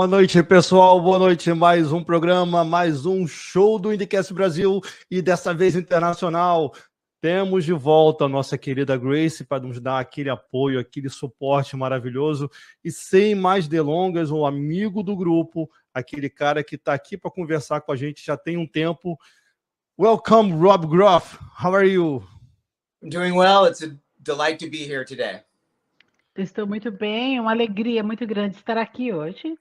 Boa noite, pessoal. Boa noite. Mais um programa, mais um show do IndyCast Brasil e dessa vez internacional. Temos de volta a nossa querida Grace para nos dar aquele apoio, aquele suporte maravilhoso. E sem mais delongas, um amigo do grupo, aquele cara que está aqui para conversar com a gente já tem um tempo. Welcome, Rob Groff. How are you? I'm doing well. It's a delight to be here today. Estou muito bem, uma alegria muito grande estar aqui hoje.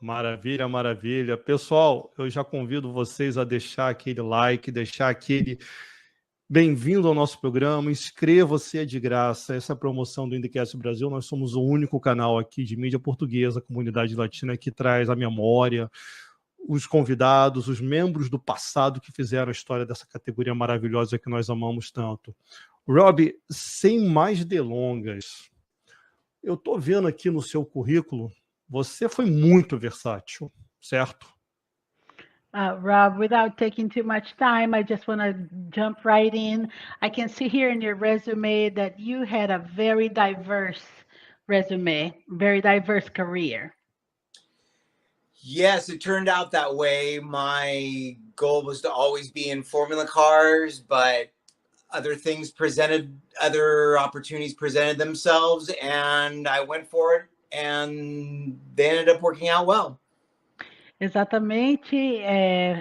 Maravilha, maravilha. Pessoal, eu já convido vocês a deixar aquele like, deixar aquele bem-vindo ao nosso programa, inscreva-se, é de graça. Essa promoção do IndyCast Brasil, nós somos o único canal aqui de mídia portuguesa, comunidade latina, que traz a memória, os convidados, os membros do passado que fizeram a história dessa categoria maravilhosa que nós amamos tanto. Robbie, sem mais delongas, eu estou vendo aqui no seu currículo, você foi muito versátil, certo? Rob, without taking too much time, I just want to jump right in. I can see here in your resume that you had a very diverse resume, very diverse career. Yes, it turned out that way. My goal was to always be in Formula cars, but other opportunities presented themselves, and I went for it, and they ended up working out well. Exatamente,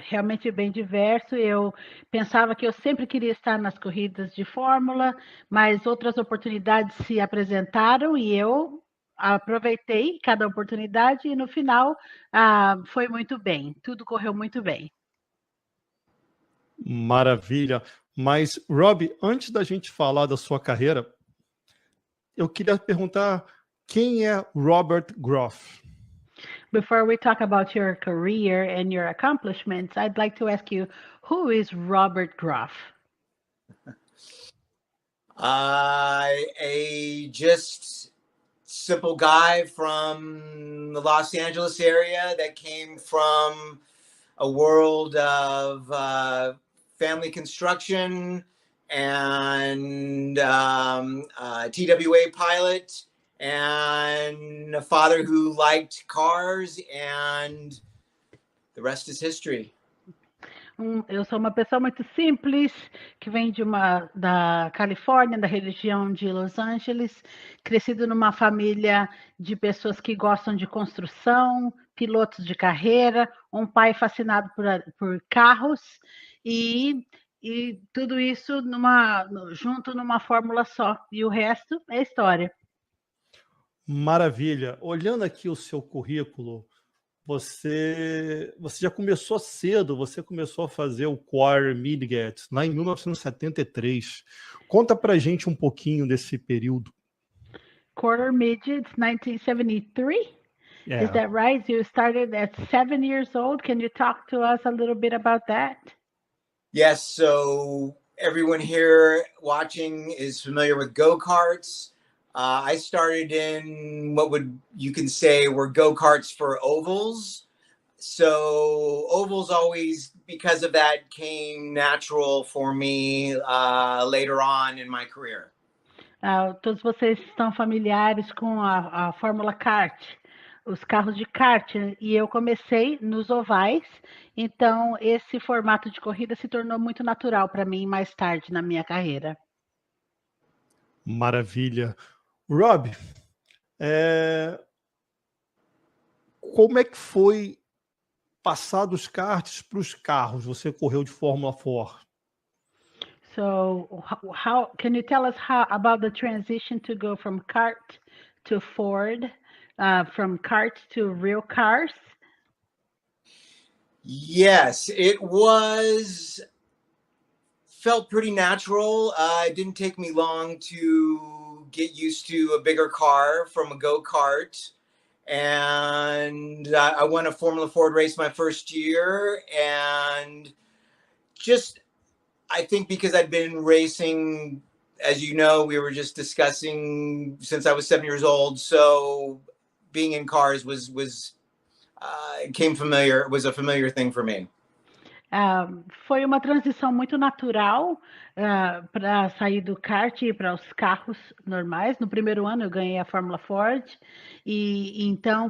realmente bem diverso. Eu pensava que eu sempre queria estar nas corridas de Fórmula, mas outras oportunidades se apresentaram e eu aproveitei cada oportunidade e no final foi muito bem, tudo correu muito bem. Maravilha. Mas, Robbie, antes da gente falar da sua carreira, eu queria perguntar quem é Robert Groff? Before we talk about your career and your accomplishments, I'd like to ask you, who is Robert Groff? A just simple guy from the Los Angeles area that came from a world of family construction and TWA pilot and a father who liked cars, and the rest is history. Eu sou uma pessoa muito simples, que vem da Califórnia, da região de Los Angeles, crescido numa família de pessoas que gostam de construção, pilotos de carreira, um pai fascinado por carros e tudo isso junto numa fórmula só. E o resto é história. Maravilha. Olhando aqui o seu currículo, você já começou cedo, você começou a fazer o Quarter Midget lá em 1973. Conta pra gente um pouquinho desse período. Quarter Midget, 1973? Yeah. Is that right? You started at 7 years old. Can you talk to us a little bit about that? Yes, so everyone here watching is familiar with go-karts. I started in you can say were go-karts for ovals. So ovals always, because of that, came natural for me later on in my career. Todos vocês estão familiares com a Fórmula Kart, os carros de kart, e eu comecei nos ovais, então esse formato de corrida se tornou muito natural para mim mais tarde na minha carreira. Maravilha. Rob, como é que foi passar dos karts para os carros? Você correu de Fórmula 4. So, how can you tell us about the transition to go from kart to Ford, from kart to real cars? Yes, it felt pretty natural. It didn't take me long to get used to a bigger car from a go-kart. And I won a Formula Ford race my first year. And I think because I'd been racing, as you know, we were just discussing since I was 7 years old. So being in cars was a familiar thing for me. Foi uma transição muito natural para sair do kart e ir para os carros normais. No primeiro ano eu ganhei a Fórmula Ford e então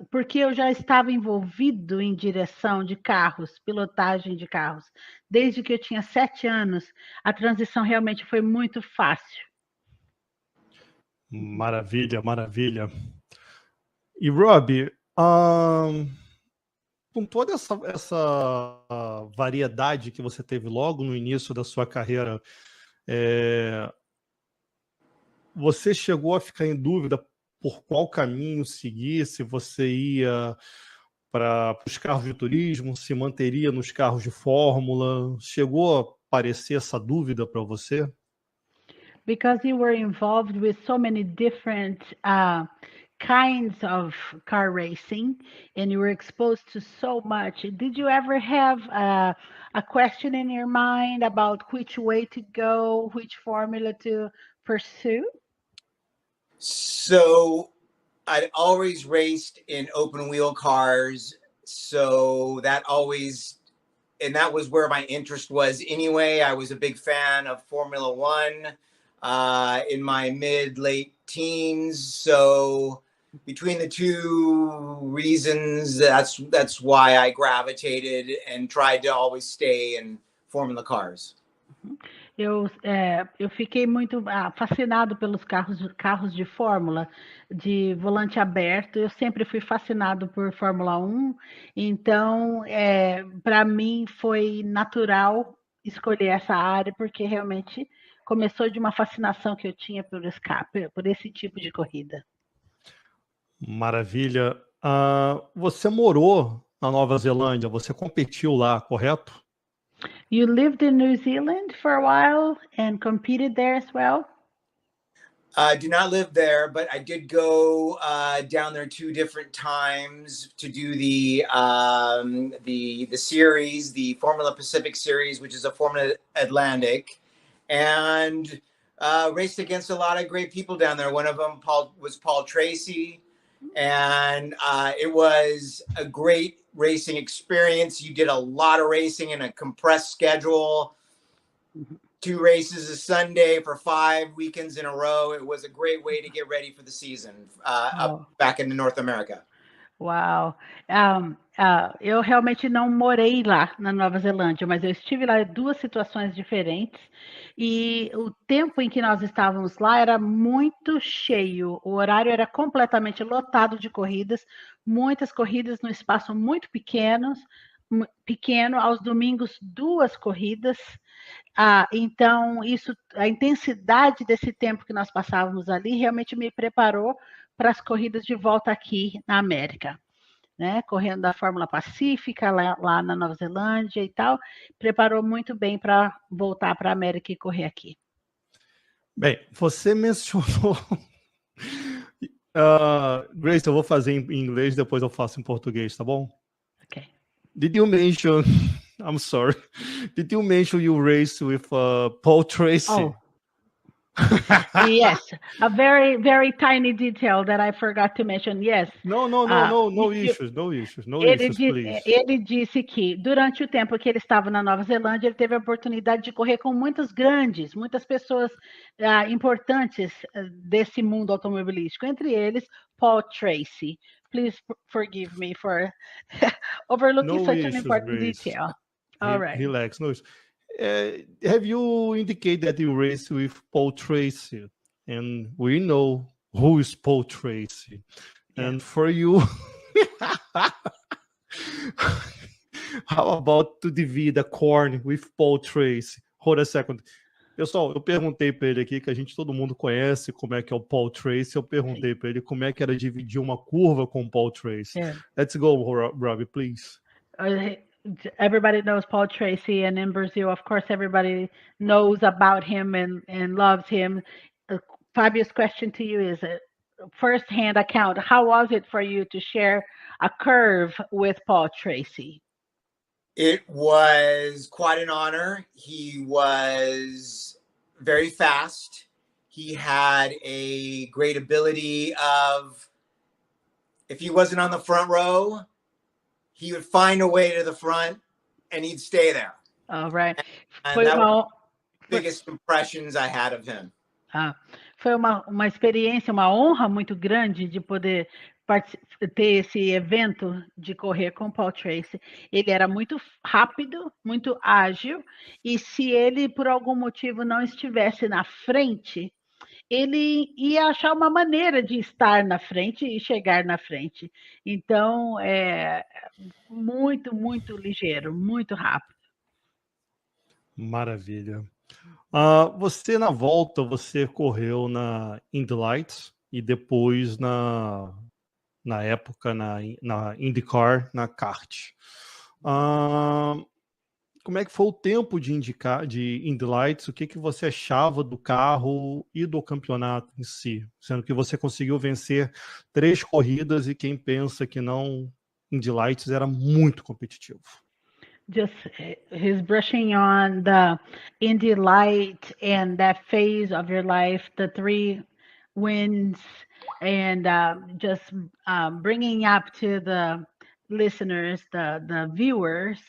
porque eu já estava envolvido em direção de carros, pilotagem de carros, desde que eu tinha 7 anos. A transição realmente foi muito fácil. Maravilha, maravilha. E Robbie, com toda essa variedade que você teve logo no início da sua carreira, você chegou a ficar em dúvida por qual caminho seguir, se você ia para os carros de turismo, se manteria nos carros de Fórmula? Chegou a aparecer essa dúvida para você? Because you were involved with so many different kinds of car racing and you were exposed to so much, did you ever have a question in your mind about which way to go, which formula to pursue? So I'd always raced in open wheel cars. So that was where my interest was anyway. I was a big fan of Formula One in my late teens. So between the two reasons, that's why I gravitated and tried to always stay in Formula cars. Eu fiquei muito fascinado pelos carros de Fórmula, de volante aberto. Eu sempre fui fascinado por Fórmula 1, então para mim foi natural escolher essa área, porque realmente começou de uma fascinação que eu tinha por esse tipo de corrida. Maravilha. Você morou na Nova Zelândia, você competiu lá, correto? You lived in New Zealand for a while and competed there as well? I do not live there, but I did go down there 2 different times to do the series, the Formula Pacific series, which is a Formula Atlantic, and raced against a lot of great people down there. One of them was Paul Tracy, and it was a great racing experience. You did a lot of racing in a compressed schedule. 2 races a Sunday for 5 weekends in a row. It was a great way to get ready for the season back in North America. Uau! Eu realmente não morei lá na Nova Zelândia, mas eu estive lá em 2 situações diferentes e o tempo em que nós estávamos lá era muito cheio, o horário era completamente lotado de corridas, muitas corridas no espaço muito pequeno, aos domingos 2 corridas. Então, a intensidade desse tempo que nós passávamos ali realmente me preparou para as corridas de volta aqui na América, né? Correndo da Fórmula Pacífica, lá na Nova Zelândia e tal, preparou muito bem para voltar para a América e correr aqui. Bem, você mencionou... Grace, eu vou fazer em inglês, depois eu faço em português, tá bom? Ok. Did you mention... I'm sorry. Did you mention you raced with Paul Tracy? Oh. Yes, a very, very tiny detail that I forgot to mention. Yes. No issues, please. Ele disse que durante o tempo que ele estava na Nova Zelândia, ele teve a oportunidade de correr com muitas pessoas importantes desse mundo automobilístico, entre eles Paul Tracy. Please forgive me for overlooking such an important detail. All right. Relax. No, have you indicated that you raced with Paul Tracy? And we know who is Paul Tracy. Yeah. And for you, how about to divide a corn with Paul Tracy? Hold a second. Pessoal, eu perguntei para ele aqui, que todo mundo conhece como é que é o Paul Tracy, eu perguntei para ele como é que era dividir uma curva com o Paul Tracy. Yeah. Let's go, Robbie, please. Everybody knows Paul Tracy, and in Brazil, of course, everybody knows about him and loves him. Fabio's question to you is a first-hand account. How was it for you to share a curve with Paul Tracy? It was quite an honor. He was very fast. He had a great ability of, if he wasn't on the front row, he would find a way to the front and he'd stay there. All right. And that was the biggest impressions I had of him. Foi uma experiência, uma honra muito grande de poder ter esse evento de correr com o Paul Tracy. Ele era muito rápido, muito ágil, e se ele, por algum motivo, não estivesse na frente, ele ia achar uma maneira de estar na frente e chegar na frente. Então, é muito, muito ligeiro, muito rápido. Maravilha. Você, na volta, você correu na Indy Lights e depois, na época, na IndyCar, na kart. Como é que foi o tempo de Indy Lights? O que você achava do carro e do campeonato em si? Sendo que você conseguiu vencer 3 corridas e quem pensa que não, Indy Lights era muito competitivo. Just he's brushing on the Indy Light and that phase of your life, the 3 wins, and just bringing up to the listeners, the viewers,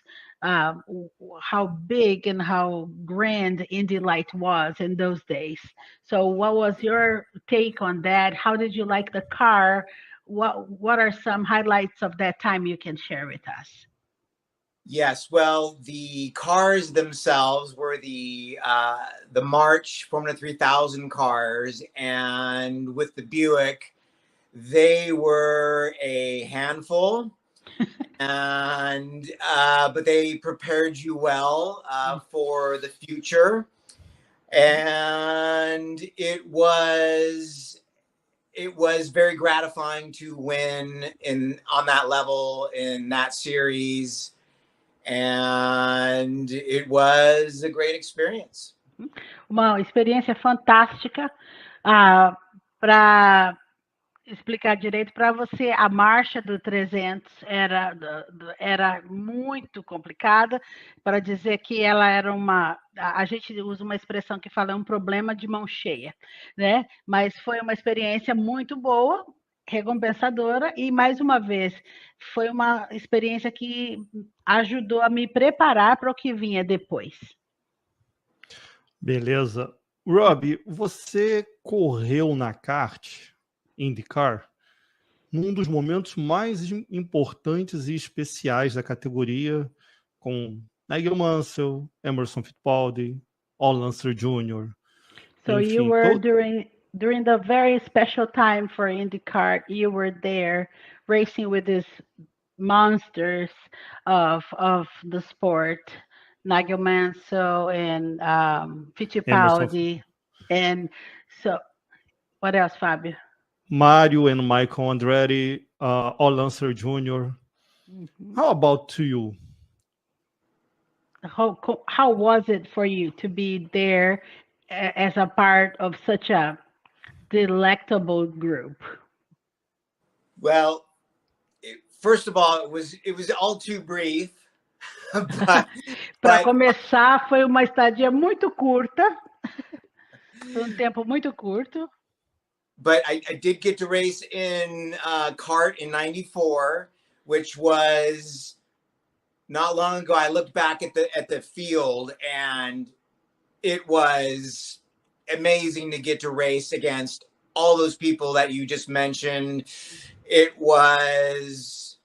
how big and how grand Indy Light was in those days. So what was your take on that? How did you like the car? What are some highlights of that time you can share with us? Yes, well, the cars themselves were the March Formula 3000 cars, and with the Buick, they were a handful, and but they prepared you well for the future, and it was very gratifying to win on that level in that series. And it was a great experience. Uma experiência fantástica. Para explicar direito para você, a marcha do 300 era muito complicada, para dizer que ela era a gente usa uma expressão que fala um problema de mão cheia, né? Mas foi uma experiência muito boa, recompensadora, e mais uma vez foi uma experiência que ajudou a me preparar para o que vinha depois. Beleza. Robbie, você correu na kart IndyCar num dos momentos mais importantes e especiais da categoria, com Nigel Mansell, Emerson Fittipaldi, Al Unser Jr. So enfim, you were during the very special time for IndyCar, you were there racing with these monsters of the sport, Nigel Mansell and Fittipaldi, and so what else, Fabio? Mario and Michael Andretti, Al Unser Jr. Mm-hmm. How about to you? How was it for you to be there as a part of such a delectable group? Well, first of all, it was all too brief. Para começar, foi uma estadia muito curta. Foi tempo muito curto. But I did get to race in kart in '94, which was not long ago. I looked back at the field, and it was amazing to get to race against all those people that you just mentioned. It was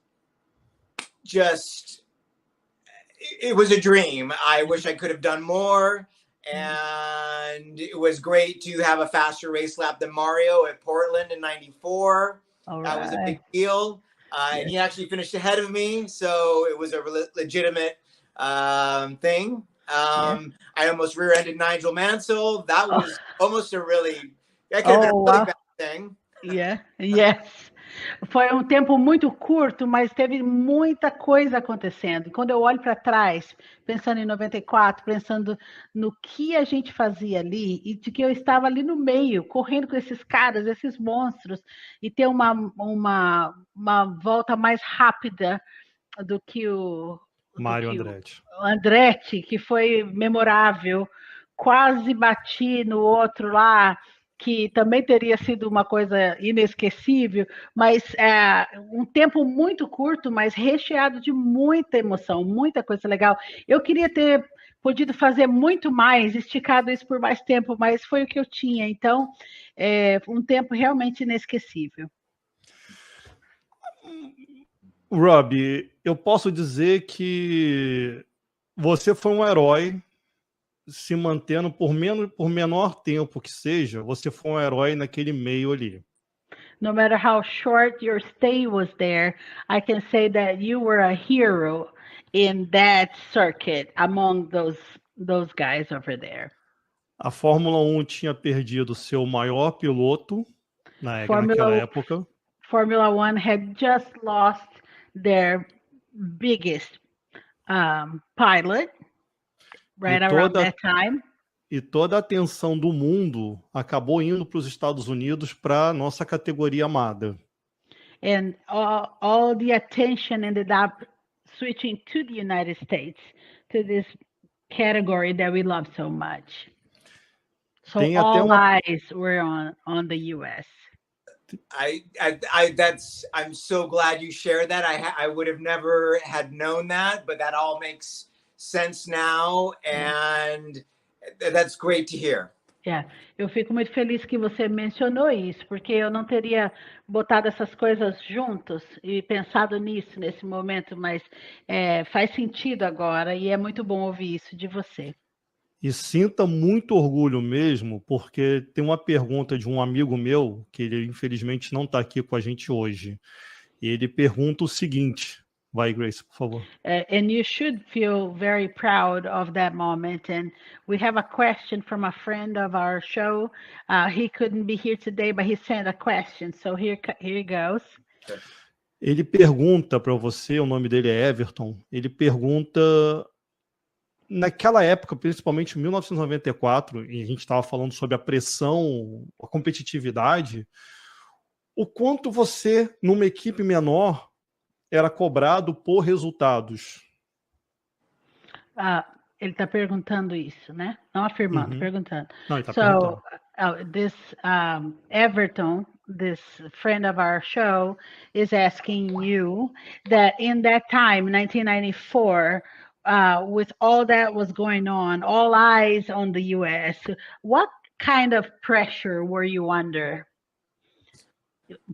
it was a dream. I wish I could have done more. And it was great to have a faster race lap than Mario at Portland in '94. Right. That was a big deal. Yes. And he actually finished ahead of me. So it was a legitimate thing. I almost rear-ended Nigel Mansell. That was almost I could have been a really bad thing. Yeah, yes. Foi tempo muito curto, mas teve muita coisa acontecendo. Quando eu olho para trás, pensando em 94, pensando no que a gente fazia ali, e de que eu estava ali no meio, correndo com esses caras, esses monstros, e ter uma volta mais rápida do que o Mário Andretti. Andretti, que foi memorável. Quase bati no outro lá, que também teria sido uma coisa inesquecível, mas um tempo muito curto, mas recheado de muita emoção, muita coisa legal. Eu queria ter podido fazer muito mais, esticado isso por mais tempo, mas foi o que eu tinha. Então, um tempo realmente inesquecível. Robbie, eu posso dizer que você foi um herói se mantendo por menor tempo que seja, você foi um herói naquele meio ali. No matter how short your stay was there, I can say that you were a hero in that circuit among those guys over there. A Fórmula 1 tinha perdido seu maior piloto naquela época. Formula 1 had just lost their biggest pilot right around that time. E toda a atenção do mundo acabou indo para os Estados Unidos para nossa categoria amada. And all the attention ended up switching to the United States, to this category that we love so much. So all eyes were on the US. I'm so glad you shared that. I would have never had known that, but that all makes sense now, and that's great to hear. Eu fico muito feliz que você mencionou isso, porque eu não teria botado essas coisas juntos e pensado nisso nesse momento, mas faz sentido agora e é muito bom ouvir isso de você. E sinta muito orgulho mesmo, porque tem uma pergunta de um amigo meu, que ele infelizmente não está aqui com a gente hoje. E ele pergunta o seguinte. Vai, Grace, por favor. And you should feel very proud of that moment. And we have a question from a friend of our show. He couldn't be here today, but he sent a question. So here he goes. Ele pergunta para você, o nome dele é Everton, ele pergunta, naquela época, principalmente em 1994, e a gente estava falando sobre a pressão, a competitividade, o quanto você, numa equipe menor, era cobrado por resultados. Ele está perguntando isso, né? Não afirmando, perguntando. Não, ele está perguntando. This Everton, this friend of our show, is asking you that in that time, 1994, with all that was going on, all eyes on the U.S., what kind of pressure were you under?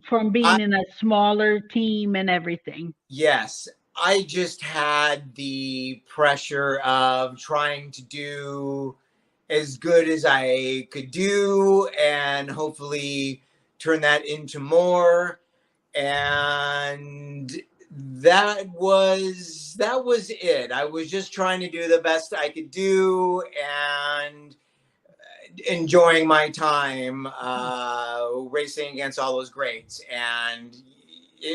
From being in a smaller team and everything. Yes, I just had the pressure of trying to do as good as I could do and hopefully turn that into more. And that was it. I was just trying to do the best I could do and enjoying my time racing against all those greats, and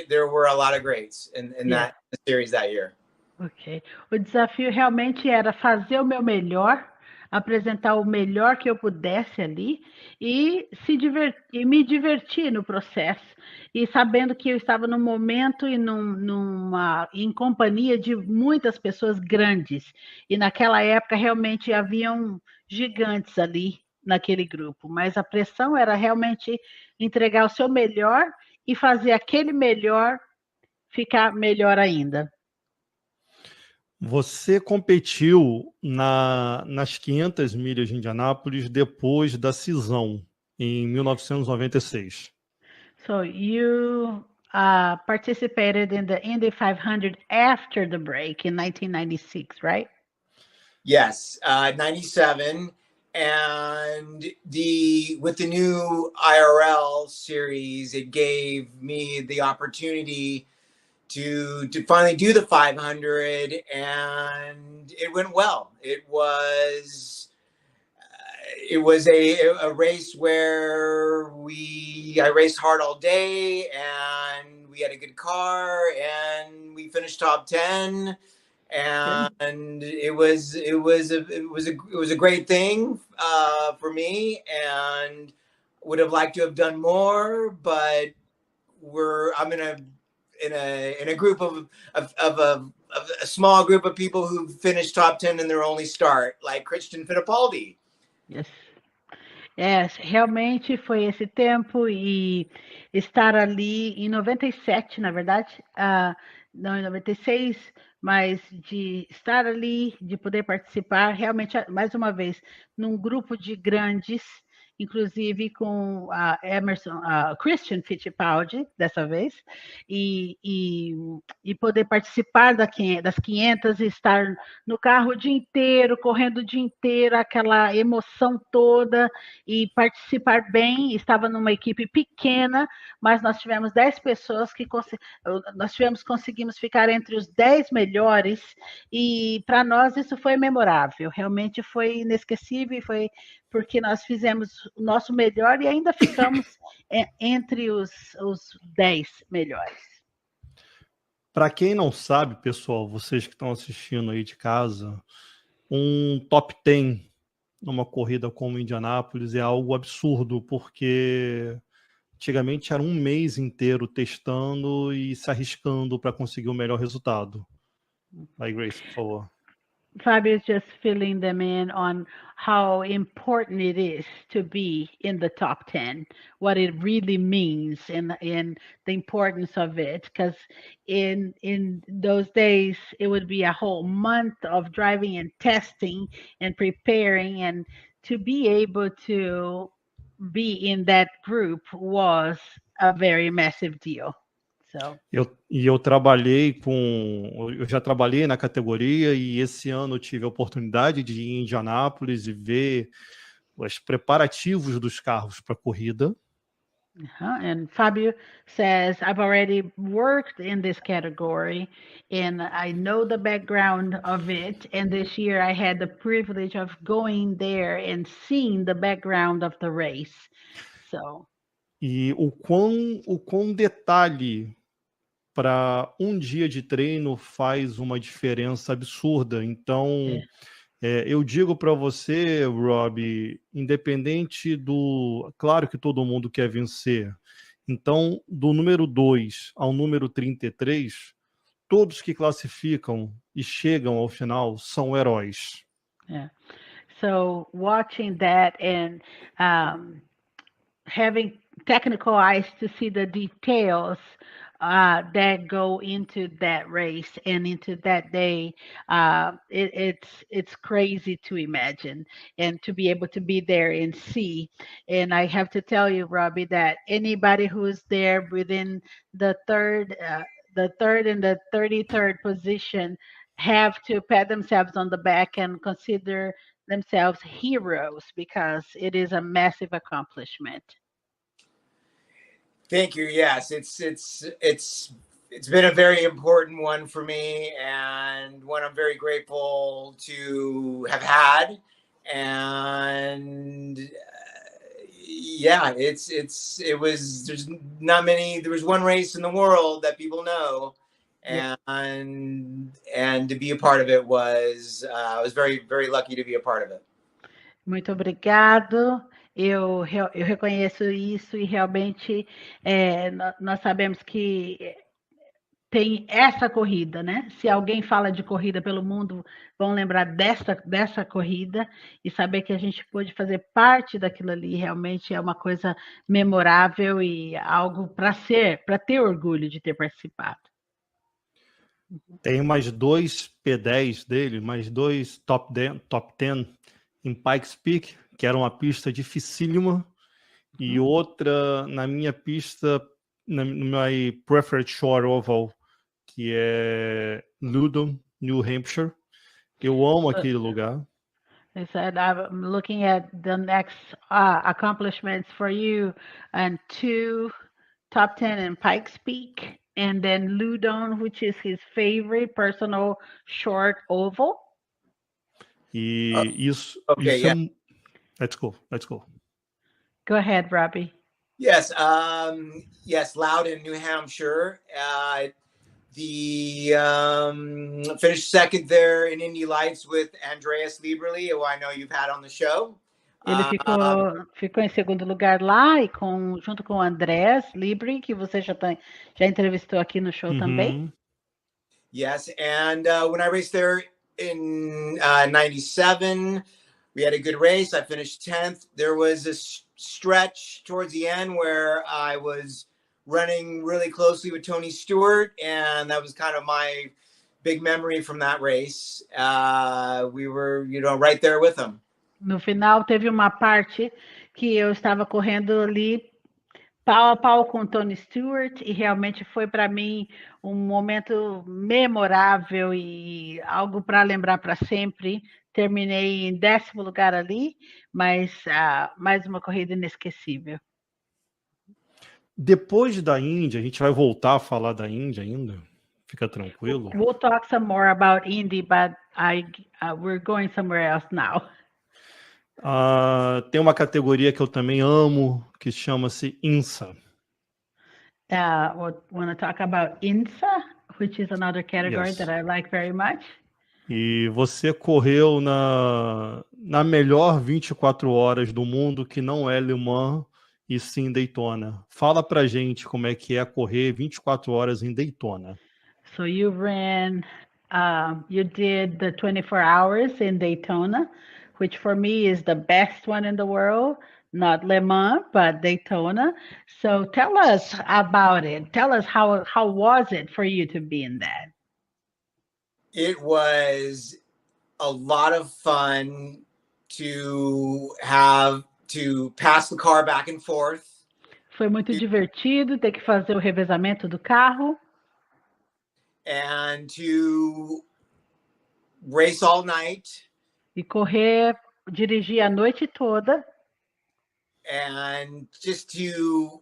there were a lot of greats in that series that year. Ok. O desafio realmente era fazer o meu melhor, apresentar o melhor que eu pudesse ali e me divertir no processo. E sabendo que eu estava num momento e em companhia de muitas pessoas grandes. E naquela época realmente haviam gigantes ali naquele grupo, mas a pressão era realmente entregar o seu melhor e fazer aquele melhor ficar melhor ainda. Você competiu nas 500 milhas de Indianápolis depois da cisão, em 1996. So you participated in the Indy 500 after the break in 1996, right? Yes, 97. And with the new IRL series, it gave me the opportunity to finally do the 500, and it went well. It was a race where I raced hard all day, and we had a good car, and we finished top 10. And it was a great thing for me, and would have liked to have done more, but I'm in a group of a small group of people who finished top 10 in their only start, like Christian Fittipaldi. Yes. Realmente foi esse tempo e estar ali em 97, na verdade, não em 96, mas de estar ali, de poder participar, realmente, mais uma vez, num grupo de grandes, inclusive com a Emerson, a Christian Fittipaldi, dessa vez, e poder participar das 500 e estar no carro o dia inteiro, correndo o dia inteiro, aquela emoção toda, e participar bem. Estava numa equipe pequena, mas nós tivemos 10 pessoas que conseguimos ficar entre os 10 melhores, e para nós isso foi memorável, realmente foi inesquecível, foi porque nós fizemos o nosso melhor e ainda ficamos entre os 10 melhores. Para quem não sabe, pessoal, vocês que estão assistindo aí de casa, um top 10 numa corrida como Indianápolis é algo absurdo, porque antigamente era um mês inteiro testando e se arriscando para conseguir o melhor resultado. Vai, Grace, por favor. Fabio is just filling them in on how important it is to be in the top 10, what it really means, and the importance of it. Because in those days, it would be a whole month of driving and testing and preparing, and to be able to be in that group was a very massive deal. So. Eu já trabalhei na categoria e esse ano eu tive a oportunidade de ir em Indianápolis e ver os preparativos dos carros para a corrida. And Fabio says, I've already worked in this category and I know the background of it. And this year I had the privilege of going there and seeing the background of the race. So. E o quão detalhe para um dia de treino faz uma diferença absurda. Então, eu digo para você, Robbie, independente do... Claro que todo mundo quer vencer. Então, do número 2 ao número 33, todos que classificam e chegam ao final são heróis. Yeah. So, watching that and having technical eyes to see the details that go into that race and into that day, it's crazy to imagine and to be able to be there and see. And I have to tell you, Robbie, that anybody who's there within the third and the 33rd position have to pat themselves on the back and consider themselves heroes, because it is a massive accomplishment. Thank you. Yes, it's been a very important one for me, and one I'm very grateful to have had. And yeah, it was. There's not many. There was one race in the world that people know, and to be a part of it was. I was very, very lucky to be a part of it. Muito obrigado. Eu reconheço isso e realmente nós sabemos que tem essa corrida, né? Se alguém fala de corrida pelo mundo, vão lembrar dessa corrida, e saber que a gente pôde fazer parte daquilo ali realmente é uma coisa memorável e algo para ter orgulho de ter participado. Tem mais 2 P10 dele, mais 2 top 10 em Pikes Peak, que era uma pista dificílima, e outra na minha pista, no my preferred short oval, que é Loudoun, New Hampshire. Eu amo aquele lugar. He said, I'm looking at the next accomplishments for you, and 2 top 10 in Pikes Peak, and then Loudoun, which is his favorite personal short oval. E isso, Okay, yeah. Let's go. Go ahead, Robbie. Yes, Loudoun, New Hampshire. Finished second there in Indy Lights with Andreas Lieberli, who I know you've had on the show. Ele ficou em segundo lugar lá, e junto com o Andreas Lieberli, que você já entrevistou aqui no show também. Yes, and when I raced there in 97, we had a good race. I finished 10th. There was a stretch towards the end where I was running really closely with Tony Stewart, and that was kind of my big memory from that race. We were, right there with him. No final, teve uma parte que eu estava correndo ali pau a pau com o Tony Stewart, e realmente foi para mim um momento memorável e algo para lembrar para sempre. Terminei em 10º lugar ali, mas mais uma corrida inesquecível. Depois da Índia, a gente vai voltar a falar da Índia ainda. Fica tranquilo. We'll talk some more about Indy, but we're going somewhere else now. Tem uma categoria que eu também amo, que chama-se INSA. Want to talk about INSA, which is another category that I like very much. E você correu na melhor 24 horas do mundo, que não é Le Mans, e sim Daytona. Fala pra gente como é que é correr 24 horas em Daytona. So you did the 24 hours in Daytona, which for me is the best one in the world, not Le Mans, but Daytona. So tell us about it. Tell us how was it for you to be in that? It was a lot of fun to pass the car back and forth. Foi muito divertido ter que fazer o revezamento do carro. And to race all night. E dirigir a noite toda. And just to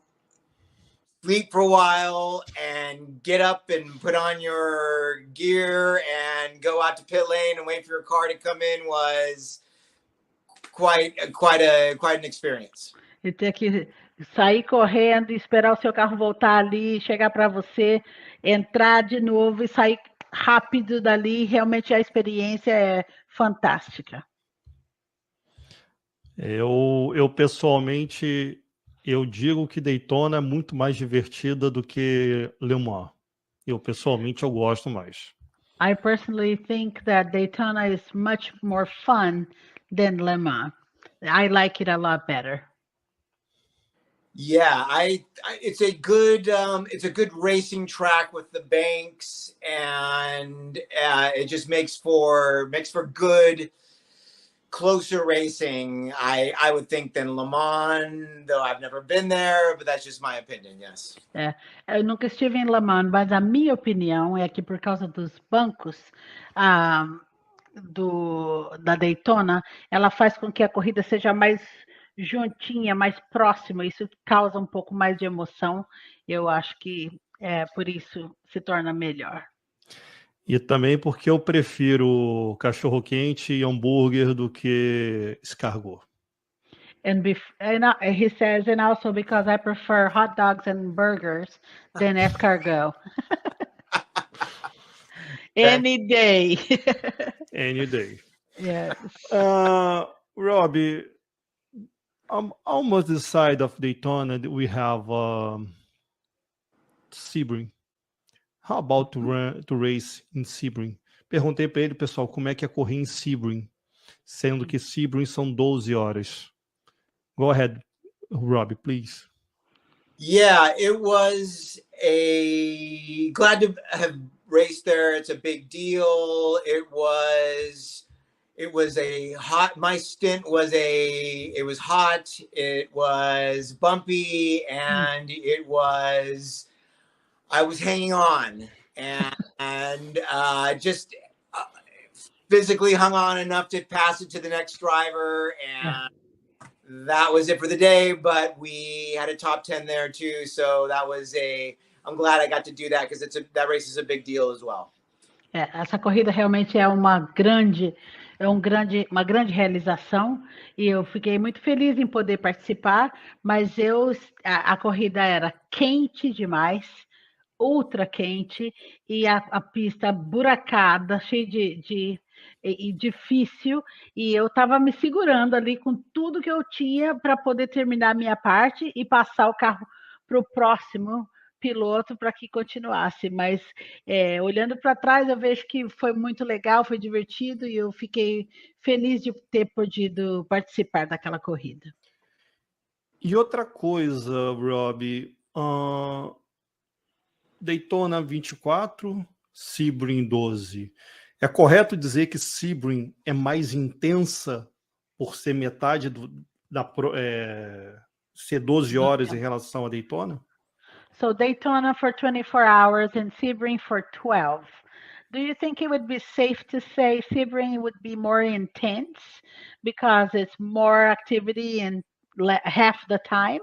sleep for a while and get up and put on your gear and go out to pit lane and wait for your car to come in was quite an experience. E ter que sair correndo, esperar o seu carro voltar ali, chegar para você, entrar de novo e sair rápido dali. Realmente a experiência é fantástica. Eu pessoalmente, eu digo que Daytona é muito mais divertida do que Le Mans. Eu pessoalmente gosto mais. I personally think that Daytona is much more fun than Le Mans. I like it a lot better. Yeah, it's a good racing track with the banks, and it just makes for good, closer racing. I would think than Le Mans, though I've never been there, but that's just my opinion. Yes. Eu nunca estive em Le Mans, mas a minha opinião é que por causa dos bancos da Daytona, ela faz com que a corrida seja mais juntinha, mais próxima. Isso causa um pouco mais de emoção. Eu acho que por isso se torna melhor. E também porque eu prefiro cachorro-quente e hambúrguer do que escargot. And he says, and also because I prefer hot dogs and burgers than escargot. Any day. Any day. Yes. Robbie, almost the side of Daytona, we have Sebring. How about to race in Sebring? Perguntei para ele, pessoal, como é que é correr em Sebring, sendo que Sebring são 12 horas. Go ahead, Robbie, please. Yeah, it was glad to have raced there. It's a big deal. It was a hot, my stint was it was hot, it was bumpy, and I was hanging on and just physically hung on enough to pass it to the next driver. And that was it for the day, but we had a top 10 there too. So I'm glad I got to do that because that race is a big deal as well. Essa corrida realmente é uma grande realização e eu fiquei muito feliz em poder participar, mas a corrida era quente demais, ultra quente, e a pista buracada, cheia e difícil, e eu estava me segurando ali com tudo que eu tinha para poder terminar a minha parte e passar o carro para o próximo piloto para que continuasse, mas olhando para trás eu vejo que foi muito legal, foi divertido e eu fiquei feliz de ter podido participar daquela corrida. E outra coisa, Robbie, Daytona 24, Sebring 12. É correto dizer que Sebring é mais intensa por ser metade ser 12 horas em relação a Daytona? So Daytona for 24 hours and Sebring for 12. Do you think it would be safe to say Sebring would be more intense because it's more activity in half the time?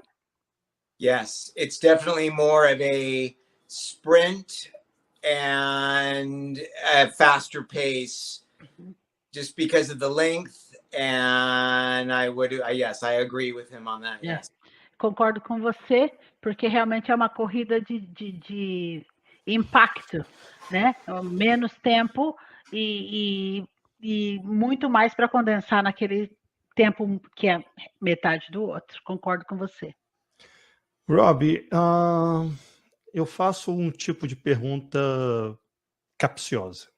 Yes, it's definitely more of a sprint and a faster pace just because of the length. And yes, I agree with him on that. Yes. Concordo com você, porque realmente é uma corrida de impacto, né? Menos tempo e muito mais para condensar naquele tempo que é metade do outro. Concordo com você. Robbie, eu faço um tipo de pergunta capciosa.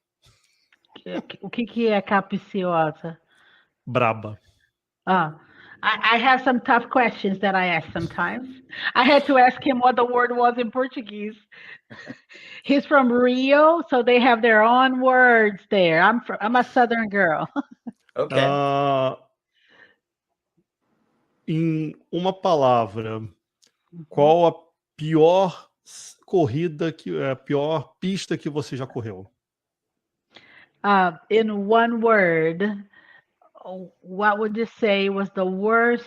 O que é capciosa? Braba. I have some tough questions that I ask sometimes. I had to ask him what the word was in Portuguese. He's from Rio, so they have their own words there. I'm a Southern girl. Okay. Em uma palavra, qual a pior corrida, a pior pista que você já correu? In one word, what would you say was the worst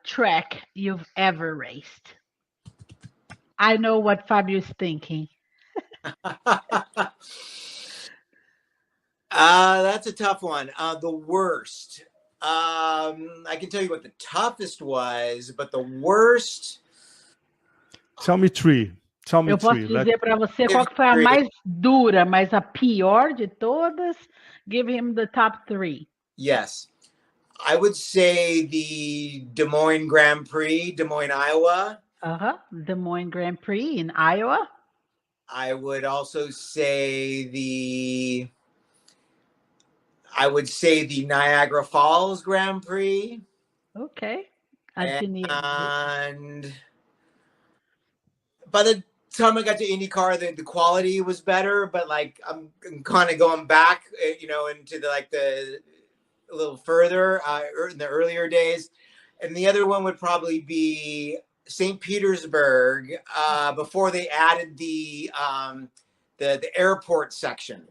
track you've ever raced? I know what Fabio's thinking. That's a tough one. The worst. I can tell you what the toughest was, but the worst. Tell me three. Eu posso dizer para você qual que foi a mais dura, mas a pior de todas. Give him the top 3. Yes. I would say the Des Moines Grand Prix, Des Moines, Iowa. Des Moines Grand Prix in Iowa. I would also say the Niagara Falls Grand Prix. Okay. And by the time I got to IndyCar, the quality was better, but like I'm kind of going back, into the a little further in the earlier days. And the other one would probably be St. Petersburg before they added the airport section.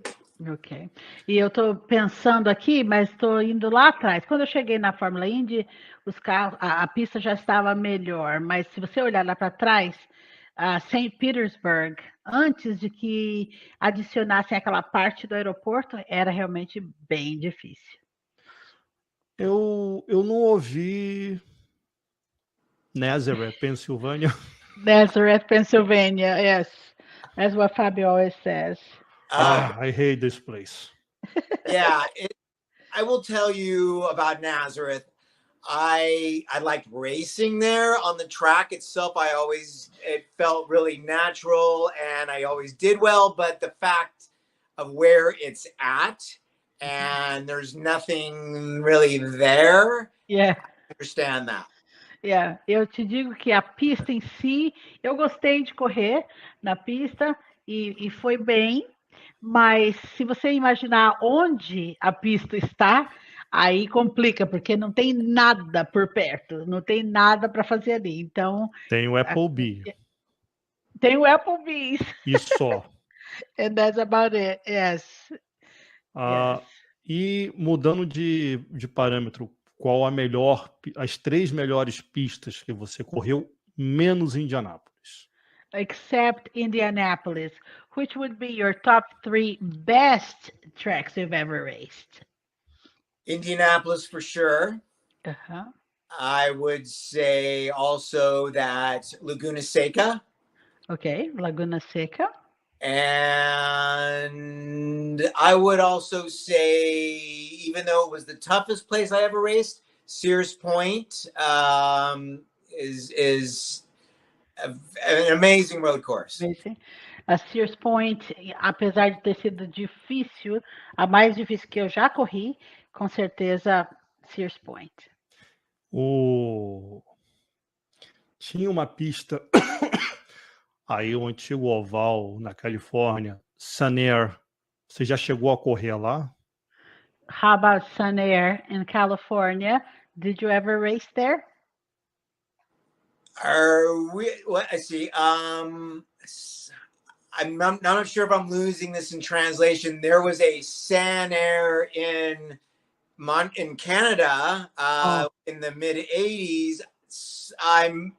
Ok. E eu estou pensando aqui, mas estou indo lá atrás. Quando eu cheguei na Fórmula Indy, os carros, a pista já estava melhor. Mas se você olhar lá para trás, St. Petersburg, antes de que adicionassem aquela parte do aeroporto, era realmente bem difícil. Eu não ouvi Nazareth, Pennsylvania. Nazareth, Pennsylvania, yes. That's what Fabio always says. I hate this place. Yeah, I will tell you about Nazareth. I liked racing there on the track itself. It felt really natural and I always did well, but the fact of where it's at and there's nothing really there. Yeah. I understand that. Yeah. Eu te digo que a pista em si, eu gostei de correr na pista e foi bem, mas se você imaginar onde a pista está, aí complica, porque não tem nada por perto, não tem nada para fazer ali. Então tem o Applebee. Tem o Applebee's. E só. And that's about it. Yes. Yes. E mudando de parâmetro, qual as 3 melhores pistas que você correu, menos Indianápolis? Except Indianapolis, which would be your top 3 best tracks you've ever raced? Indianapolis for sure. I would say also that Laguna Seca. Okay, Laguna Seca. And I would also say, even though it was the toughest place I ever raced, Sears Point is an amazing road course. A Sears Point, apesar de ter sido difícil, a mais difícil que eu já corri, com certeza Sears Point. Tinha uma pista aí, o antigo oval na Califórnia, Sun Air. Você já chegou a correr lá? How about Sun Air in California? Did you ever race there? I see. I'm not sure if I'm losing this in translation. There was a Sun Air in Canada in the mid 80s. I'm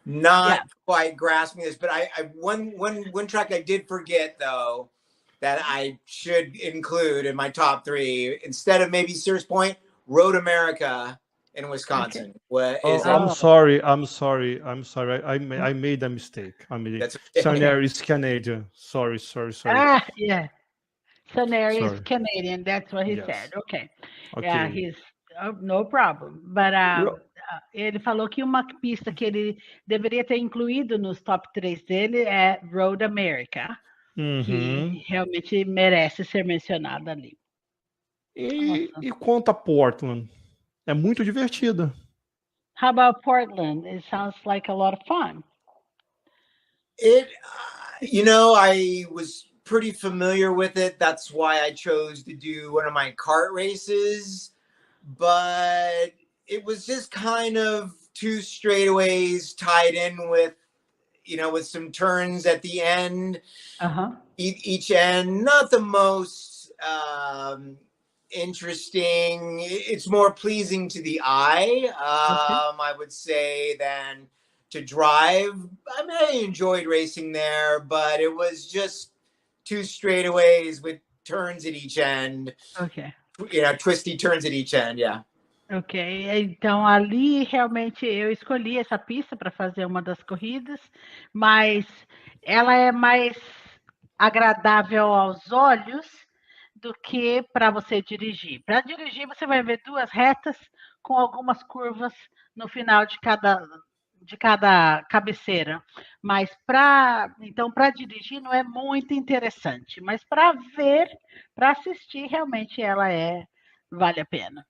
not quite grasping this, but one track I did forget though that I should include in my top 3 instead of maybe Sears Point, Road America in Wisconsin. Okay. I'm sorry. I made a mistake. Sun Air is Canadian. Sorry. Yeah. Sun Air is Canadian. That's what he said. Okay. Yeah, he's no problem. But ele falou que uma pista que ele deveria ter incluído nos top 3 dele é Road America, que realmente merece ser mencionada ali. E quanto a Portland? É muito divertida. How about Portland? It sounds like a lot of fun. I was pretty familiar with it. That's why I chose to do one of my kart races. But it was just kind of 2 straightaways tied in with some turns at the end. Each end, not the most interesting. It's more pleasing to the eye, I would say, than to drive. I enjoyed racing there, but it was just 2 straightaways with turns at each end. Twisty turns at each end, Ok, então ali realmente eu escolhi essa pista para fazer uma das corridas, mas ela é mais agradável aos olhos do que para você dirigir. Para dirigir, você vai ver 2 retas com algumas curvas no final de cada cabeceira. Mas para dirigir não é muito interessante, mas para ver, para assistir, realmente ela vale a pena.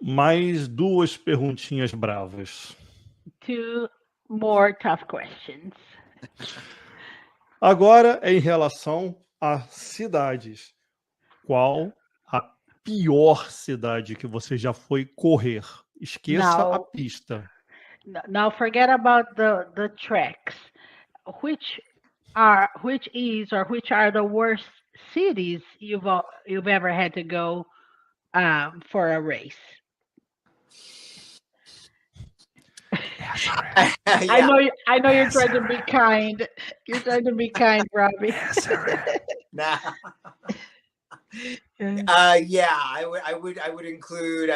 Mais 2 perguntinhas bravas. 2 more tough questions. Agora é em relação a cidades. Qual a pior cidade que você já foi correr? Esqueça a pista. Now forget about the tracks. Which are the worst cities you've ever had to go for a race? I know you're trying to be kind. You're trying to be kind, Robbie. Nah. I would include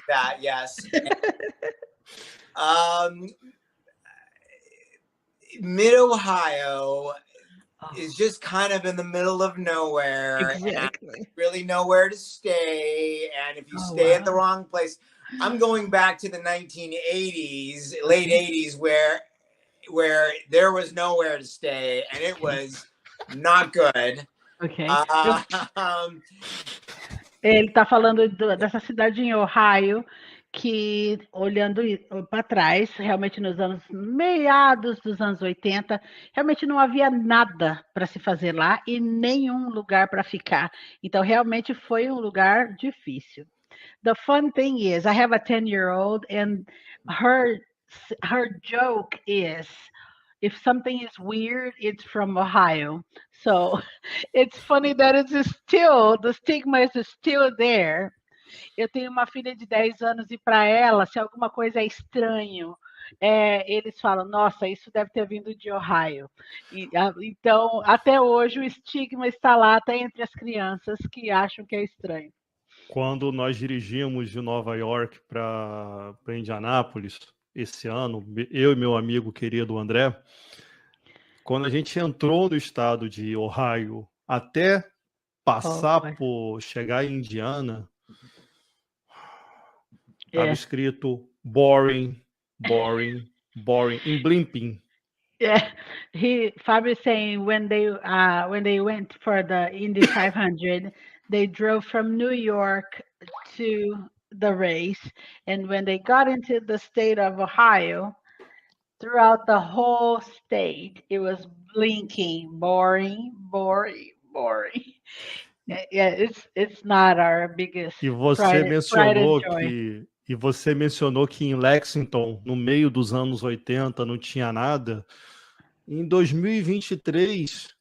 that. Yes. Mid Ohio is just kind of in the middle of nowhere. Exactly. And really nowhere to stay. And if you stay at the wrong place, I'm going back to the 1980s, late 80s, where there was nowhere to stay, and it was not good. Ok. Ele está falando dessa cidade em Ohio, que olhando para trás, realmente nos meados dos anos 80, realmente não havia nada para se fazer lá e nenhum lugar para ficar. Então, realmente foi um lugar difícil. The fun thing is, I have a 10-year-old, and her joke is, if something is weird, it's from Ohio. So it's funny that the stigma is still there. Eu tenho uma filha de 10 anos e para ela, se alguma coisa é estranho, eles falam, nossa, isso deve ter vindo de Ohio. Então, até hoje, o estigma está lá até entre as crianças que acham que é estranho. Quando nós dirigimos de Nova York para Indianápolis, esse ano, eu e meu amigo querido André, quando a gente entrou no estado de Ohio, até passar por chegar em Indiana, estava escrito boring, Boring. In blimping. Yeah, Fabio is saying when they went for the Indy 500, they drove from New York to the race, and when they got into the state of Ohio, throughout the whole state, it was blinking, boring, boring, boring. Yeah, it's not our biggest E você pride and mencionou joy. que em Lexington, no meio dos anos 80, não tinha nada. Em 2023,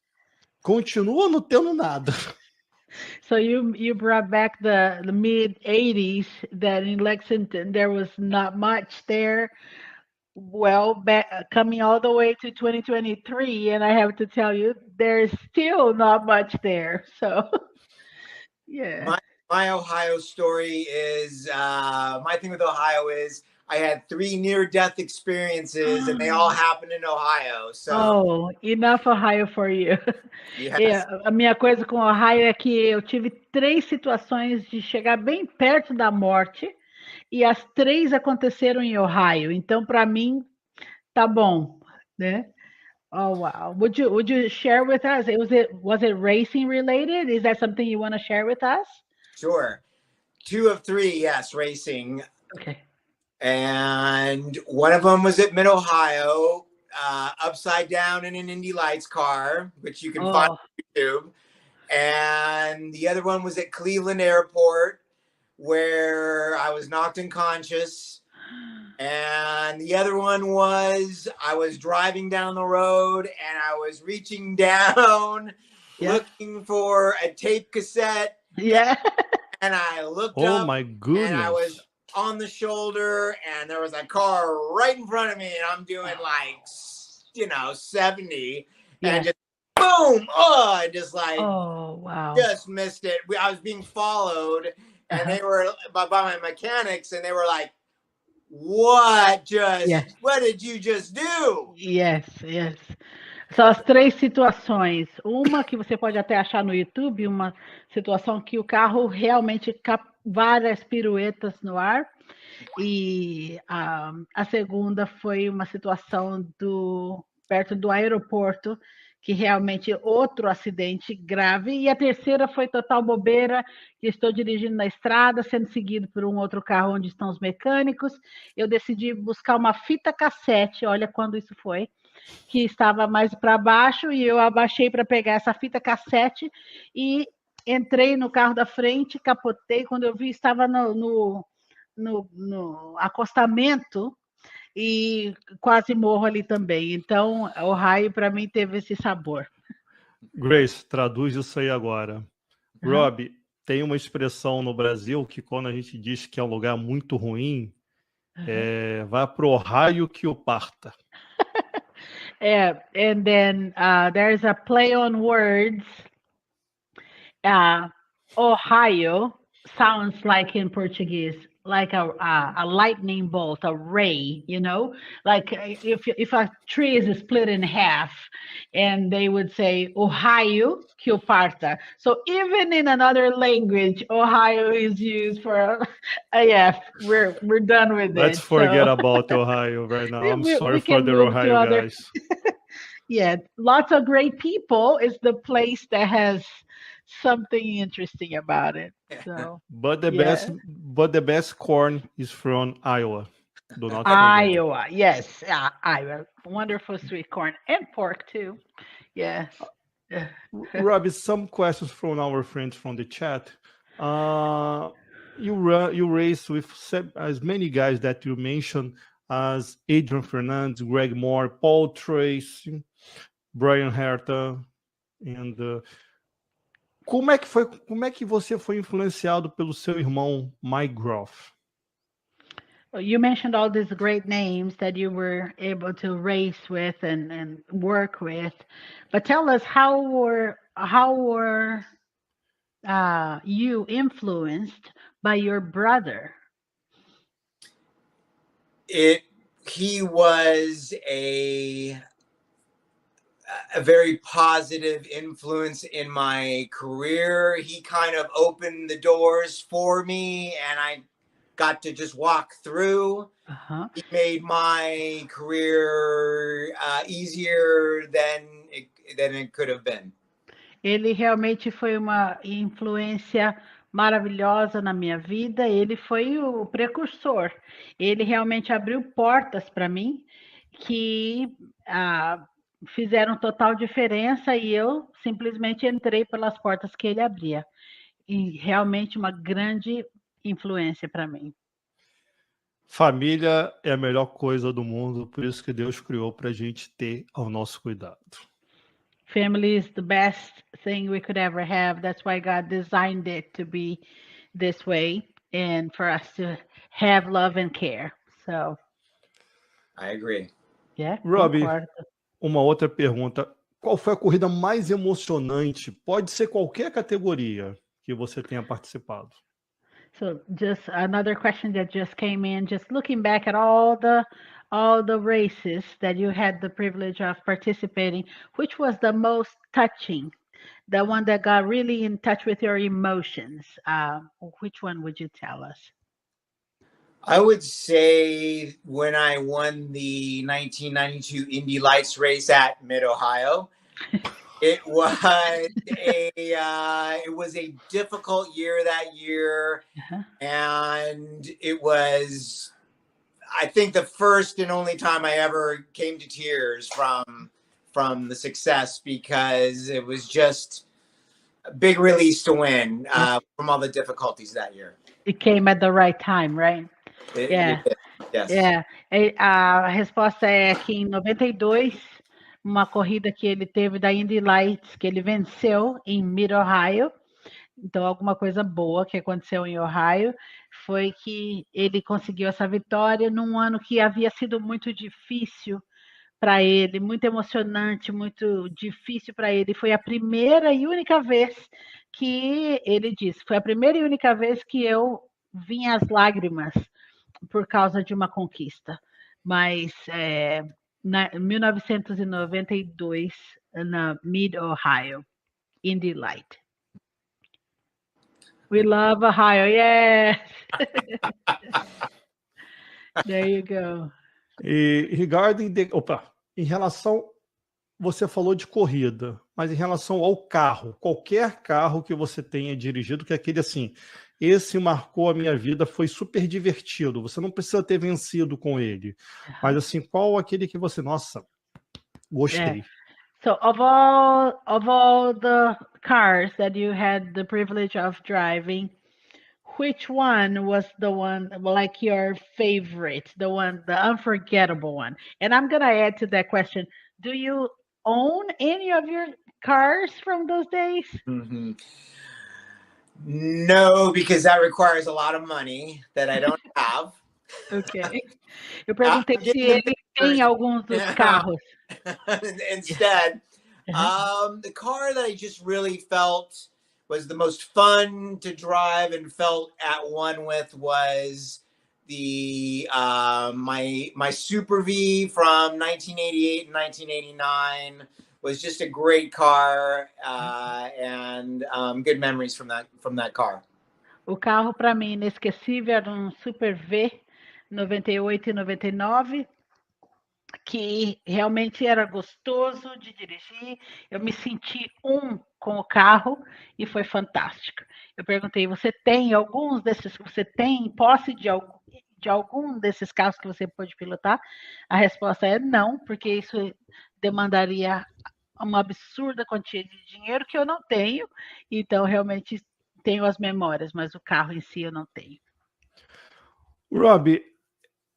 continua não tendo nada. So you brought back the mid 80s that in Lexington there was not much there. Well, coming all the way to 2023, and I have to tell you, there's still not much there. So, yeah. My Ohio story is my thing with Ohio is I had 3 near-death experiences, and they all happened in Ohio. So, oh, enough Ohio for you. yes. A minha coisa com Ohio é que eu tive 3 situações de chegar bem perto da morte e as 3 aconteceram em Ohio. Então, para mim, tá bom, né? Oh wow! Would you share with us? Was it racing related? Is that something you want to share with us? Sure. 2 of 3, yes, racing. Okay. And one of them was at Mid-Ohio, upside down in an Indy Lights car, which you can find on YouTube. And the other one was at Cleveland Airport, where I was knocked unconscious. And the other one was I was driving down the road and I was reaching down, looking for a tape cassette. Yeah. And I looked up. Oh my goodness. And I was on the shoulder and there was a car right in front of me and I'm doing like, 70 and just boom. I just like, oh wow, just missed it. I was being followed and they were by my mechanics and they were like, what did you just do? Yes. São as 3 situações. Uma que você pode até achar no YouTube, uma situação que o carro realmente várias piruetas no ar. E a segunda foi uma situação perto do aeroporto, que realmente outro acidente grave. E a terceira foi total bobeira, que estou dirigindo na estrada, sendo seguido por um outro carro onde estão os mecânicos. Eu decidi buscar uma fita cassete, olha quando isso foi, que estava mais para baixo, e eu abaixei para pegar essa fita cassete e entrei no carro da frente, capotei. Quando eu vi, estava no acostamento e quase morro ali também. Então, Ohio para mim teve esse sabor. Grace, traduz isso aí agora. Robbie, tem uma expressão no Brasil que quando a gente diz que é um lugar muito ruim, vai pro raio que o parta. And then there's a play on words. Ohio sounds like in Portuguese, like a lightning bolt, a ray, like if a tree is split in half and they would say Ohio que o parta. So even in another language, Ohio is used for we're done with it. Let's forget about Ohio right now. I'm sorry for the Ohio guys. Yeah, lots of great people. It's the place that has something interesting about it. So, but the best corn is from Iowa. Do not forget. Iowa, yes, Iowa, wonderful sweet corn and pork too. Yes. Robbie, some questions from our friends from the chat. You race with as many guys that you mentioned as Adrian Fernandez, Greg Moore, Paul Tracy, Brian Herta, and como é que você foi influenciado pelo seu irmão Mike Groff? Well, you mentioned all these great names that you were able to race with and work with, but tell us how were you influenced by your brother? He was a very positive influence in my career. He kind of opened the doors for me, and I got to just walk through. He made my career easier than it could have been. Ele realmente foi uma influência maravilhosa na minha vida. Ele foi o precursor. Ele realmente abriu portas para mim que fizeram total diferença e eu simplesmente entrei pelas portas que ele abria. E realmente uma grande influência para mim. Família é a melhor coisa do mundo, por isso que Deus criou para a gente ter ao nosso cuidado. Family is the best thing we could ever have. That's why God designed it to be this way and for us to have love and care. So, I agree. Yeah, Robbie, concordo. uma outra pergunta. Qual foi a corrida mais emocionante? Pode ser qualquer categoria que você tenha participado. So just another question that just came in, just looking back at all the races that you had the privilege of participating, which was the most touching, the one that got really in touch with your emotions? Which one would you tell us? I would say when I won the 1992 Indy Lights race at Mid-Ohio. It was a difficult year that year, and it was, I think, the first and only time I ever came to tears from the success, because it was just a big release to win from all the difficulties that year. It came at the right time, right? It did. Yes. Yeah. A resposta é que em 92, uma corrida que ele teve da Indy Lights, que ele venceu em Mid-Ohio. Então, alguma coisa boa que aconteceu em Ohio foi que ele conseguiu essa vitória num ano que havia sido muito difícil para ele, muito emocionante, muito difícil para ele. Foi a primeira e única vez que ele disse, foi a primeira e única vez que eu vi as lágrimas por causa de uma conquista. Mas na 1992, na Mid-Ohio, Indy Light. We love Ohio, yes! There you go. E em relação, você falou de corrida, mas em relação ao carro, qualquer carro que você tenha dirigido, que é aquele assim, esse marcou a minha vida, foi super divertido, você não precisa ter vencido com ele, mas assim, qual aquele que você, nossa, gostei. So of all the cars that you had the privilege of driving, which one was the one like your favorite, the unforgettable one? And I'm gonna add to that question, do you own any of your cars from those days? Mm-hmm. No, because that requires a lot of money that I don't have. Ok. Eu perguntei se ele tem alguns dos carros. Instead, the car that I just really felt was the most fun to drive and felt at one with was the my Super V from 1988 and 1989. Was just a great car and good memories from that car. O carro para mim inesquecível era um Super V 98 e 99, que realmente era gostoso de dirigir. Eu me senti com o carro e foi fantástico. Eu perguntei, você tem posse de algum desses carros que você pode pilotar? A resposta é não, porque isso demandaria uma absurda quantia de dinheiro que eu não tenho. Então, realmente, tenho as memórias, mas o carro em si eu não tenho. Robbie,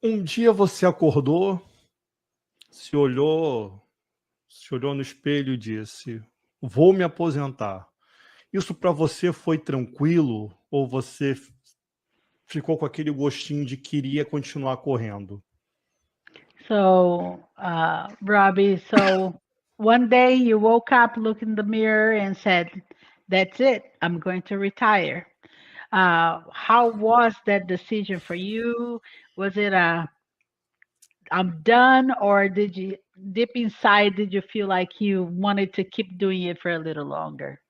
um dia você acordou, se olhou no espelho e disse, vou me aposentar. Isso para você foi tranquilo ou você ficou com aquele gostinho de queria continuar correndo? So, Robbie, one day you woke up, looked in the mirror and said, that's it, I'm going to retire. How was that decision for you? Was it I'm done, or did you deep inside, did you feel like you wanted to keep doing it for a little longer?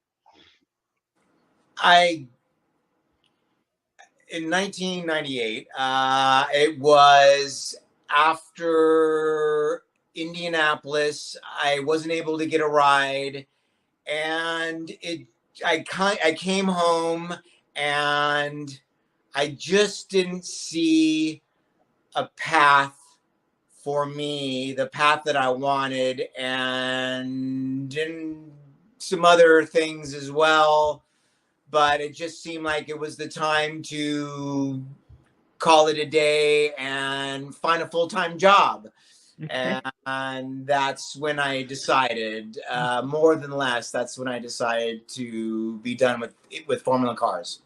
in 1998. It was after Indianapolis. I wasn't able to get a ride, and I came home, and I just didn't see a path for me, the path that I wanted, and some other things as well. But it just seemed like it was the time to call it a day and find a full-time job. Okay. And that's when I decided, more than less, that's when I decided to be done with Formula Cars.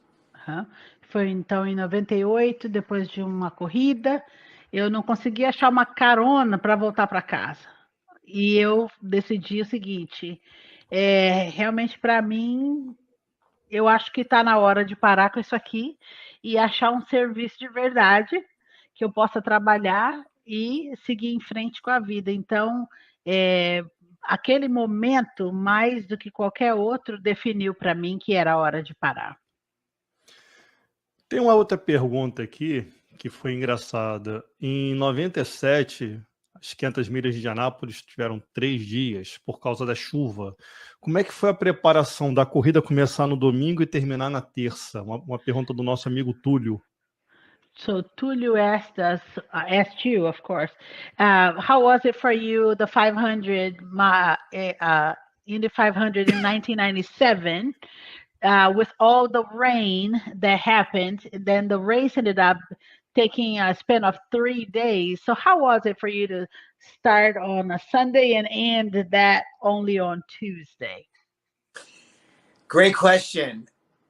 Foi então em 98, depois de uma corrida, eu não conseguia achar uma carona para voltar para casa. E eu decidi o seguinte, realmente para mim, eu acho que está na hora de parar com isso aqui e achar um serviço de verdade que eu possa trabalhar e seguir em frente com a vida. Então, aquele momento, mais do que qualquer outro, definiu para mim que era a hora de parar. Tem uma outra pergunta aqui que foi engraçada. Em 97, as 500 milhas de Indianápolis tiveram 3 dias por causa da chuva. Como é que foi a preparação da corrida começar no domingo e terminar na terça? Uma pergunta do nosso amigo Túlio. So Tulio asked you, of course, how was it for you, the 500, Indy 500 in 1997, with all the rain that happened? Then the race ended up taking a span of 3 days. So how was it for you to start on a Sunday and end that only on Tuesday? Great question.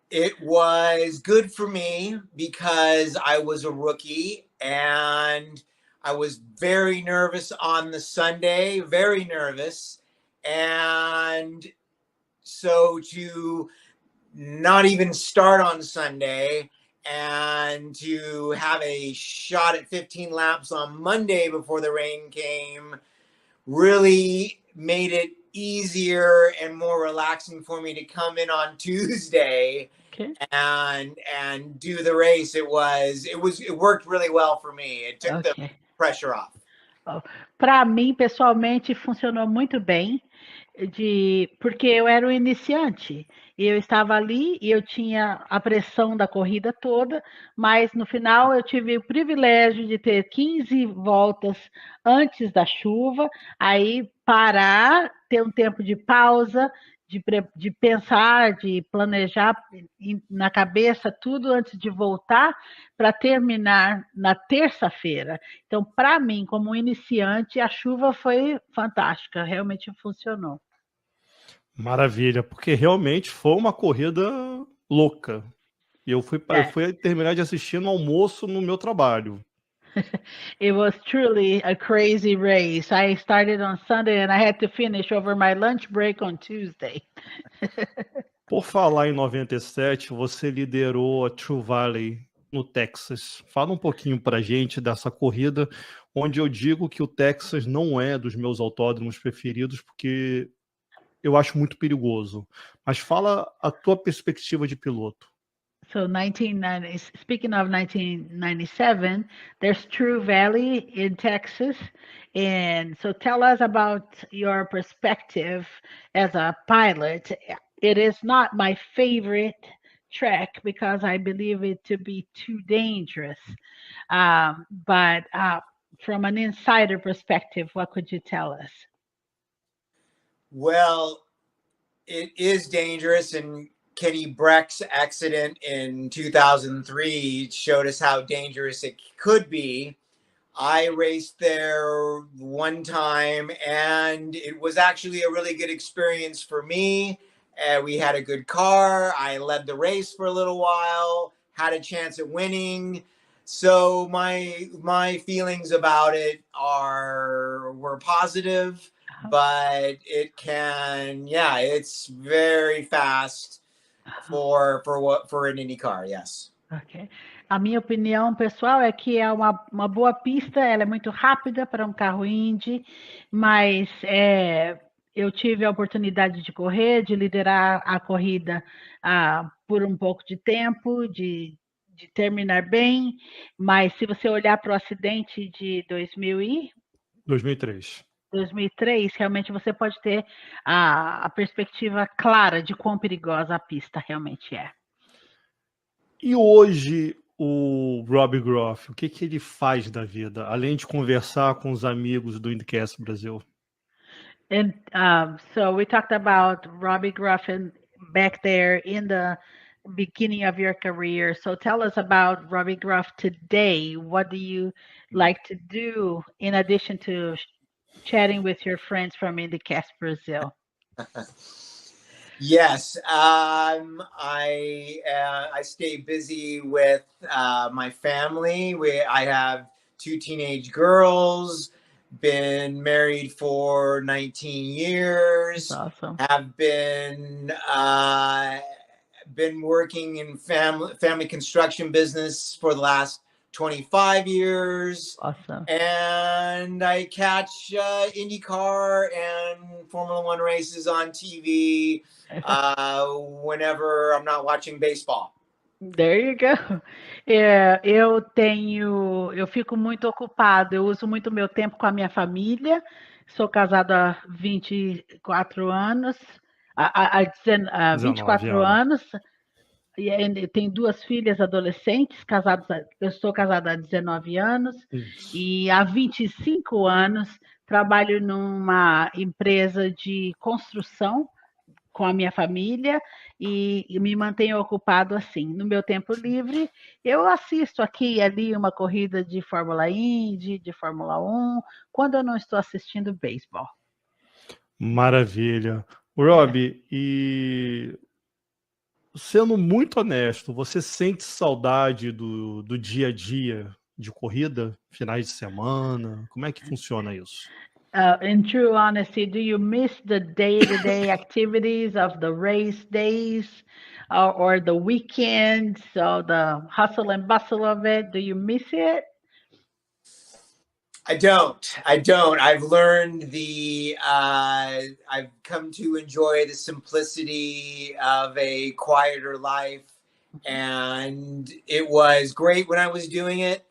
It was good for me because I was a rookie and I was very nervous on the Sunday, very nervous. And so to not even start on Sunday and to have a shot at 15 laps on Monday before the rain came really made it easier and more relaxing for me to come in on Tuesday. Okay. And do the race. It worked really well for me. It took the pressure off. Para mim, pessoalmente, funcionou muito bem, porque eu era um iniciante. Eu estava ali e eu tinha a pressão da corrida toda, mas no final eu tive o privilégio de ter 15 voltas antes da chuva, aí parar, ter um tempo de pausa, de pensar, de planejar na cabeça tudo antes de voltar para terminar na terça-feira. Então, para mim, como foi fantástica, realmente funcionou. Maravilha, porque realmente foi uma corrida louca. Eu fui terminar de assistir no almoço no meu trabalho. It was truly a crazy race. I started on Sunday and I had to finish over my lunch break on Tuesday. Por falar em 97, você liderou a True Valley no Texas. Fala um pouquinho pra gente dessa corrida, onde eu digo que o Texas não é dos meus autódromos preferidos, porque eu acho muito perigoso. Mas fala a tua perspectiva de piloto. So speaking of 1997, there's True Valley in Texas. And so tell us about your perspective as a pilot. It is not my favorite track because I believe it to be too dangerous. But from an insider perspective, what could you tell us? Well, it is dangerous, and Kenny Breck's accident in 2003 showed us how dangerous it could be. I raced there one time, and it was actually a really good experience for me. We had a good car. I led the race for a little while, had a chance at winning. So my feelings about it were positive, but it's very fast for an IndyCar, yes. Ok. A minha opinião pessoal é que é uma boa pista, ela é muito rápida para um carro Indy, mas eu tive a oportunidade de correr, de liderar a corrida por um pouco de tempo, de terminar bem, mas se você olhar para o acidente de 2003. 2003, realmente você pode ter a perspectiva clara de quão perigosa a pista realmente é. E hoje o Robbie Groff, o que ele faz da vida, além de conversar com os amigos do IndyCast Brasil? And so we talked about Robbie Groff back there in the beginning of your career. So tell us about Robbie Groff today. What do you like to do in addition to chatting with your friends from IndyCast Brasil? Yes, I stay busy with my family. I have 2 teenage girls. Been married for 19 years. That's awesome. Have been working in family construction business for the last 25 years. Awesome. And I catch IndyCar and Formula One races on TV whenever I'm not watching baseball. There you go. Eu fico muito ocupado, eu uso muito meu tempo com a minha família. Sou casado há 24 anos, há 24 anos. E tenho 2 filhas adolescentes, eu estou casada há 19 anos. E há 25 anos trabalho numa empresa de construção com a minha família e me mantenho ocupado assim. No meu tempo livre, eu assisto aqui e ali uma corrida de Fórmula Indy, de Fórmula 1, quando eu não estou assistindo beisebol. Maravilha. Robbie, e sendo muito honesto, você sente saudade do dia a dia de corrida, finais de semana? Como é que funciona isso? In true honesty, do you miss the day-to-day activities of the race days or the weekends, or the hustle and bustle of it? Do you miss it? I don't. I've learned I've come to enjoy the simplicity of a quieter life. And it was great when I was doing it.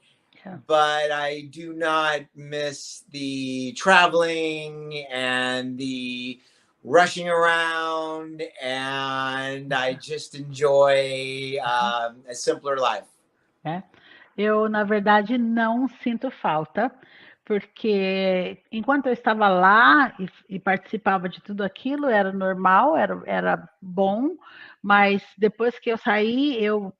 Yeah. But I do not miss the traveling and the rushing around, and I just enjoy a simpler life. Eu, na verdade, não sinto falta, porque enquanto eu estava lá e participava de tudo aquilo, era normal, era bom, mas depois que eu saí, eu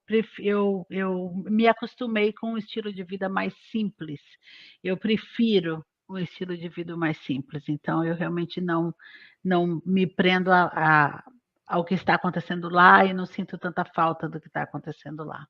me acostumei com um estilo de vida mais simples. Eu prefiro um estilo de vida mais simples, então eu realmente não me prendo ao que está acontecendo lá e não sinto tanta falta do que está acontecendo lá.